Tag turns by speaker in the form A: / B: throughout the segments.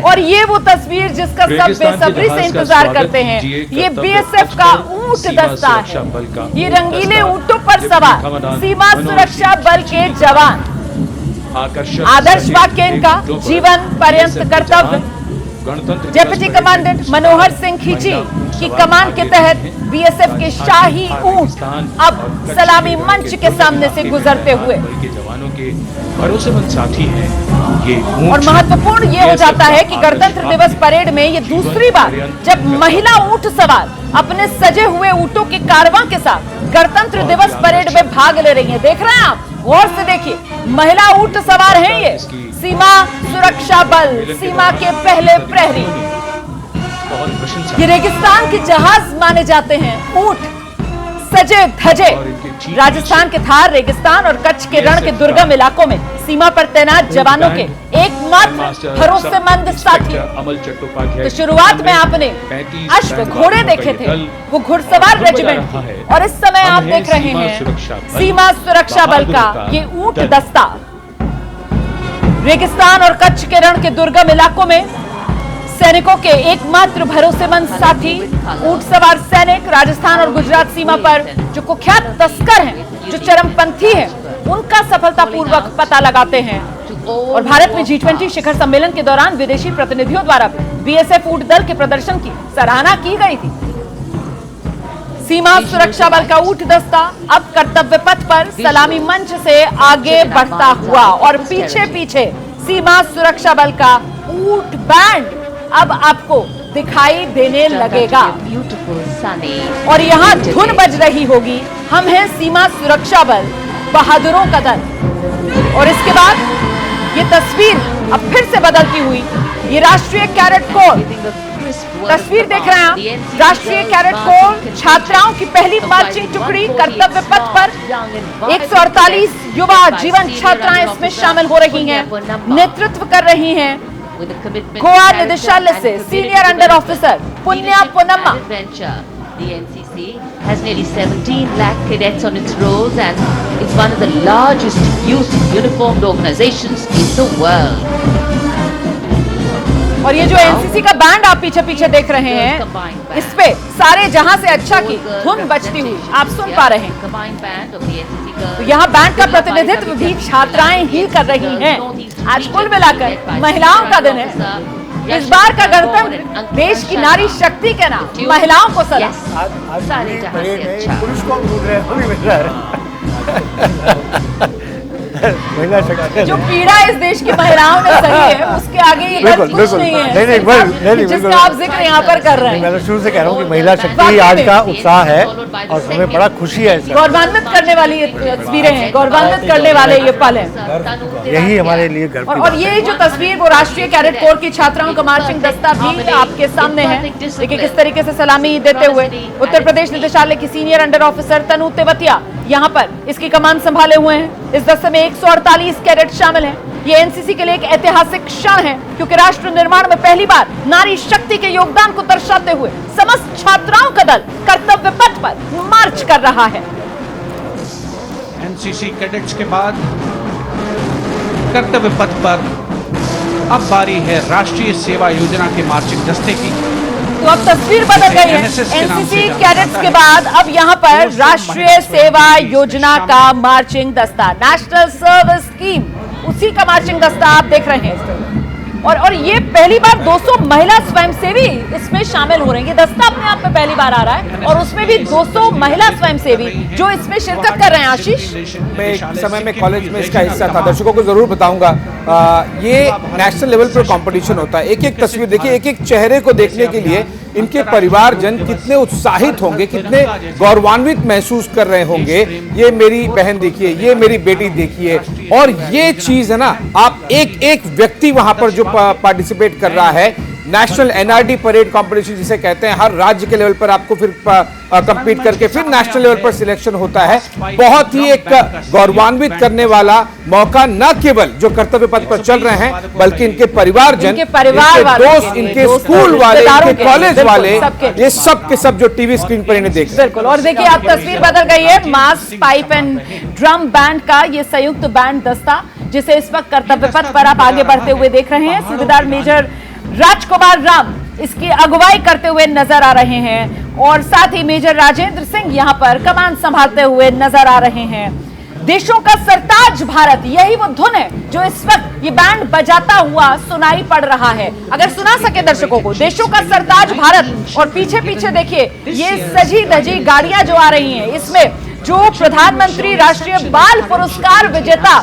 A: और ये वो तस्वीर जिसका सब बेसब्री से इंतजार करते हैं। ये बीएसएफ का ऊंट दस्ता है। ये रंगीले ऊंटों पर सवार सीमा सुरक्षा बल के जवान। आदर्श वाक्य इनका जीवन पर्यंत कर्तव्य। डेप्यूटी कमांडेंट मनोहर सिंह खींची की कमान के तहत बीएसएफ के शाही ऊंट अब सलामी मंच के सामने से गुजरते हुए
B: जवानों के भरोसेमंद साथी हैं ये।
A: और महत्वपूर्ण ये हो जाता है कि गणतंत्र दिवस परेड में ये दूसरी बार जब महिला ऊंट सवार अपने सजे हुए ऊंटों के कारवां के साथ गणतंत्र दिवस परेड में भाग ले रही हैं। देख रहे हैं आप, गौर से देखिए, महिला ऊंट सवार हैं ये। सीमा सुरक्षा बल, सीमा के पहले प्रहरी। ये रेगिस्तान के जहाज माने जाते हैं ऊंट, सजे धजे। राजस्थान के थार रेगिस्तान और कच्छ के रण के दुर्गम इलाकों में सीमा पर तैनात जवानों के एकमात्र भरोसेमंद साथी। तो शुरुआत में आपने अश्व घोड़े देखे थे, वो घुड़सवार रेजिमेंट थी, और इस समय आप देख रहे हैं सीमा सुरक्षा बल का ये ऊंट दस्ता। रेगिस्तान और कच्छ के रण के दुर्गम इलाकों में सैनिकों के एकमात्र भरोसेमंद साथी ऊंट सवार सैनिक राजस्थान और गुजरात सीमा पर जो कुख्यात तस्कर हैं, जो चरमपंथी हैं, उनका सफलतापूर्वक पता लगाते हैं। और भारत में G20 शिखर सम्मेलन के दौरान विदेशी प्रतिनिधियों द्वारा बीएसएफ ऊंट दल के प्रदर्शन की सराहना की गई थी। सीमा सुरक्षा बल का ऊंट दस्ता अब कर्तव्य पथ पर सलामी मंच से आगे बढ़ता हुआ और पीछे पीछे सीमा सुरक्षा बल का ऊंट बैंड अब आपको दिखाई देने लगेगा। और यहाँ धुन बज रही होगी, हम हैं सीमा सुरक्षा बल, बहादुरों का दल। और इसके बाद ये तस्वीर अब फिर से बदलती हुई, ये राष्ट्रीय कैडेट कोर तस्वीर देख रहे हैं आप। राष्ट्रीय कैडेट कोर छात्राओं की पहली मार्चिंग टुकड़ी कर्तव्य पथ पर 148 युवा जीवन छात्राएं इसमें शामिल हो रही हैं, नेतृत्व कर रही हैं। गोवा निदेशालय से सीनियर अंडर ऑफिसर पुण्या पुनम्मा।
C: The NCC has nearly 17 lakh cadets on its rolls and it's one of the largest youth uniformed organizations in the world.
A: और ये जो एनसीसी का बैंड आप पीछे पीछे देख रहे हैं, इस पे सारे जहां से अच्छा की धुन बजती हुई आप सुन पा रहे हैं। तो यहाँ बैंड का प्रतिनिधित्व भी छात्राएं ही कर रही हैं। आज कुल मिलाकर महिलाओं का दिन है। इस बार का गणतंत्र देश की नारी शक्ति के नाम महिलाओं को सलाम।
D: पुरुष को ढूंढ रहे हैं, महिला शक्ति
A: जो पीड़ा इस देश की महिलाओं ने सही है, उसके आगे ये बात कुछ नहीं है जिसका आप जिक्र यहाँ पर कर रहे हैं।
D: मैं तो शुरू से कह रहा हूँ कि महिला शक्ति आज का उत्साह है और हमें बड़ा खुशी है।
A: गौरवान्वित करने वाली ये तस्वीरें हैं, गौरवान्वित करने वाले ये पल हैं।
D: यही हमारे लिए गर्व की
A: और ये जो तस्वीर वो राष्ट्रीय कैडेट कोर की छात्राओं का मार्चिंग दस्ता भी आपके सामने है। देखिए किस तरीके से सलामी देते हुए उत्तर प्रदेश निदेशालय की सीनियर अंडर ऑफिसर तनु तेवतिया यहाँ पर इसकी कमान संभाले हुए हैं। इस दस्ते में 148 कैडेट शामिल हैं। ये एनसीसी के लिए एक ऐतिहासिक क्षण है क्योंकि राष्ट्र निर्माण में पहली बार नारी शक्ति के योगदान को दर्शाते हुए समस्त छात्राओं का दल कर्तव्य पथ पर मार्च कर रहा है।
B: एनसीसी कैडेट्स के बाद कर्तव्य पथ पर अब बारी है राष्ट्रीय सेवा योजना के मार्चिंग दस्ते की।
A: तो अब तस्वीर बदल गई है। एनसीसी कैडेट्स के बाद अब यहाँ पर राष्ट्रीय सेवा योजना का मार्चिंग दस्ता, नेशनल सर्विस स्कीम, उसी का मार्चिंग दस्ता आप देख रहे हैं। और ये पहली बार 200 महिला स्वयंसेवी इसमें शामिल हो रही है। दस्ता अपने आप में पहली बार आ रहा है और उसमें भी 200 महिला स्वयंसेवी जो इसमें शिरकत कर रहे हैं। आशीष,
E: मैं एक समय में कॉलेज में इसका हिस्सा था, दर्शकों को जरूर बताऊंगा। ये नेशनल लेवल पर कंपटीशन होता है। एक एक तस्वीर देखिए, एक एक चेहरे को देखने के लिए इनके परिवारजन कितने उत्साहित होंगे, कितने गौरवान्वित महसूस कर रहे होंगे। ये मेरी बहन देखिए, ये मेरी बेटी देखिए। और ये चीज है ना, आप एक एक व्यक्ति वहां पर जो पार्टिसिपेट कर रहा है, नेशनल एनआरडी परेड कंपटीशन जिसे कहते हैं, हर राज्य के लेवल पर आपको फिर कंपीट करके फिर नेशनल लेवल पर सिलेक्शन होता है। बहुत ही एक गौरवान्वित करने वाला मौका, न केवल जो कर्तव्य पथ पर चल रहे हैं बल्कि इनके परिवारजन, इनके दोस्त, इनके स्कूल वाले, इनके कॉलेज वाले, ये सब के सब जो टीवी स्क्रीन पर इन्हें देख।
A: बिल्कुल। और देखिए आप तस्वीर बदल गई है। मास पाइप एंड ड्रम बैंड का ये संयुक्त बैंड दस्ता जिसे इस वक्त कर्तव्य पथ पर आप आगे बढ़ते हुए देख रहे हैं। सूबेदार मेजर राजकुमार राम इसकी अगुवाई करते हुए नजर आ रहे हैं और साथ ही मेजर राजेंद्र सिंह यहां पर कमान संभालते हुए नजर आ रहे हैं। देशों का सरताज भारत, यही वो धुन है जो इस वक्त ये बैंड बजाता हुआ सुनाई पड़ रहा है। अगर सुना सके दर्शकों को, देशों का सरताज भारत, और पीछे पीछे देखिए ये सजी धजी गाड़ियां जो आ रही हैं, इसमें जो प्रधानमंत्री राष्ट्रीय बाल पुरस्कार विजेता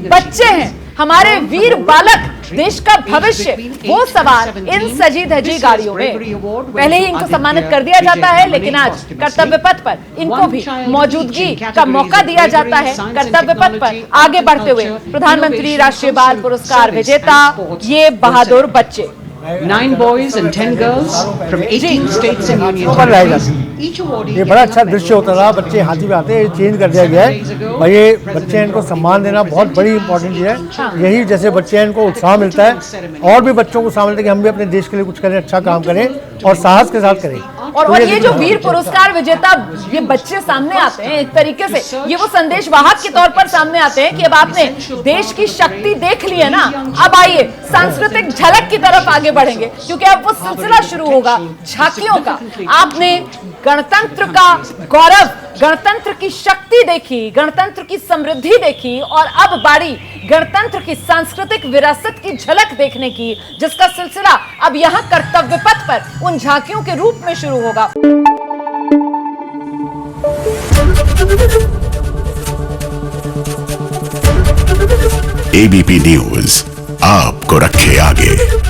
A: बच्चे हैं, हमारे वीर बालक, देश का भविष्य, वो सवार इन सजी धजी गाड़ियों में। पहले ही इनको सम्मानित कर दिया जाता है, लेकिन आज कर्तव्य पथ पर इनको भी मौजूदगी का मौका दिया जाता है। कर्तव्य पथ पर आगे बढ़ते हुए प्रधानमंत्री राष्ट्रीय बाल पुरस्कार विजेता ये बहादुर बच्चे।
B: 9 boys and 10 girls from 18 states and union
D: ऊपर लाई
B: territories.
D: जाती
B: Each awardee
D: ये बड़ा अच्छा दृश्य होता था। बच्चे हाथी पे आते हैं, ये चेंज कर दिया गया है भाई। ये बच्चे इनको सम्मान देना बहुत बड़ी इंपॉर्टेंट चीज़ है। यही जैसे बच्चे हैं इनको उत्साह मिलता है और भी बच्चों को उत्साह मिलता है कि हम भी अपने देश के लिए कुछ करें, अच्छा काम करें और साहस के साथ करें।
A: और ये जो वीर पुरस्कार विजेता ये बच्चे सामने आते हैं, एक तरीके से ये वो संदेश वाहक के तौर पर सामने आते हैं कि अब आपने देश की शक्ति देख ली है ना, अब आइए सांस्कृतिक झलक की तरफ आगे बढ़ेंगे, क्योंकि अब वो सिलसिला शुरू होगा झांकियों का। आपने गणतंत्र का गौरव, गणतंत्र की शक्ति देखी, गणतंत्र की समृद्धि देखी, और अब बारी गणतंत्र की सांस्कृतिक विरासत की झलक देखने की, जिसका सिलसिला अब यहां कर्तव्य पथ पर उन झांकियों के रूप में शुरू होगा।
F: एबीपी न्यूज आपको रखे आगे।